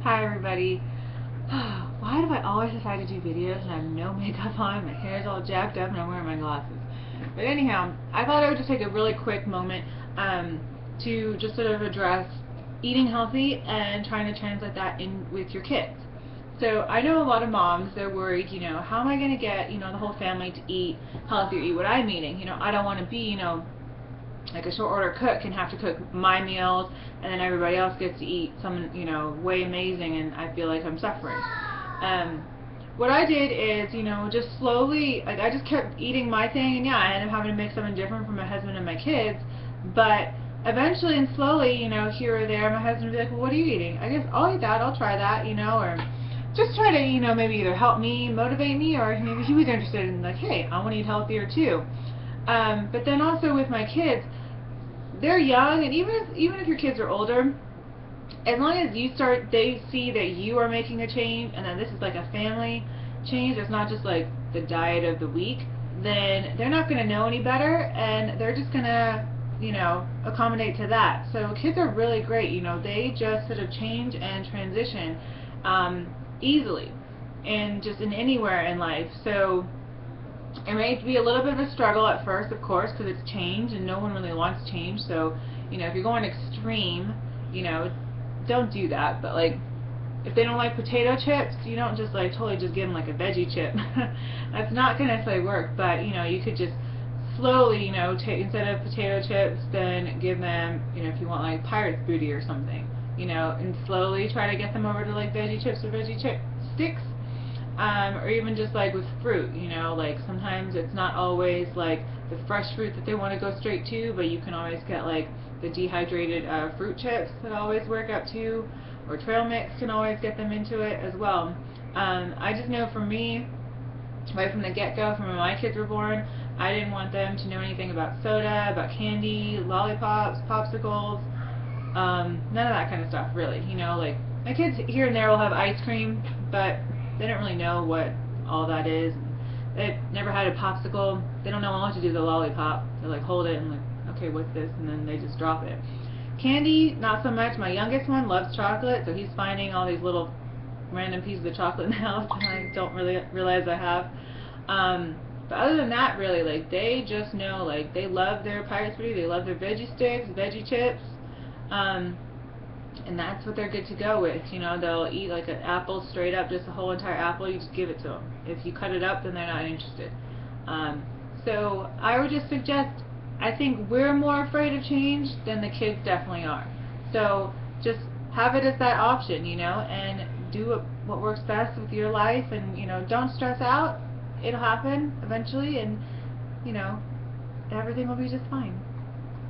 Hi everybody. Why do I always decide to do videos and I have no makeup on, my hair's all jacked up, and I'm wearing my glasses? But anyhow, I thought I would just take a really quick moment to just sort of address eating healthy and trying to translate that in with your kids. So I know a lot of moms, they're worried, how am I going to get, the whole family to eat healthy or eat what I'm eating? I don't want to be, like a short order cook and have to cook my meals and then everybody else gets to eat some, way amazing, and I feel like I'm suffering. What I did is, just slowly, like I just kept eating my thing, and yeah, I ended up having to make something different for my husband and my kids, but eventually and slowly, here or there, my husband would be like, well, what are you eating? I guess I'll eat that, I'll try that, or just try to, maybe either help me, motivate me, or maybe he was interested in like, hey, I want to eat healthier too. But then also with my kids, they're young, and even if your kids are older, as long as they see that you are making a change, and that this is like a family change, it's not just like the diet of the week, then they're not going to know any better, and they're just going to, accommodate to that. So kids are really great, they just sort of change and transition easily, and just in anywhere in life. So it may be a little bit of a struggle at first, of course, because it's change, and no one really wants change. So, if you're going extreme, don't do that. But like, if they don't like potato chips, you don't just like totally just give them like a veggie chip. That's not going to necessarily work. But you could just slowly, take, instead of potato chips, then give them, if you want like pirate's booty or something, and slowly try to get them over to like veggie chips or veggie chip sticks. Or even just like with fruit, like sometimes it's not always like the fresh fruit that they want to go straight to, but you can always get like the dehydrated fruit chips that always work out too, or trail mix can always get them into it as well. I just know for me, right from the get-go, from when my kids were born, I didn't want them to know anything about soda, about candy, lollipops, popsicles, none of that kind of stuff really. Like my kids here and there will have ice cream, but they don't really know what all that is. They've never had a popsicle. They don't know what to do with a lollipop. They like hold it and like, okay, what's this? And then they just drop it. Candy, not so much. My youngest one loves chocolate, so he's finding all these little random pieces of chocolate in the house that I don't really realize I have. But other than that, really, like they just know, like they love their Pirate's Booty, they love their veggie sticks, veggie chips. And that's what they're good to go with. They'll eat like an apple straight up, just a whole entire apple. You just give it to them. If you cut it up, then they're not interested. So I would just suggest, I think we're more afraid of change than the kids definitely are. So just have it as that option, and do what works best with your life, and don't stress out. It'll happen eventually, and everything will be just fine.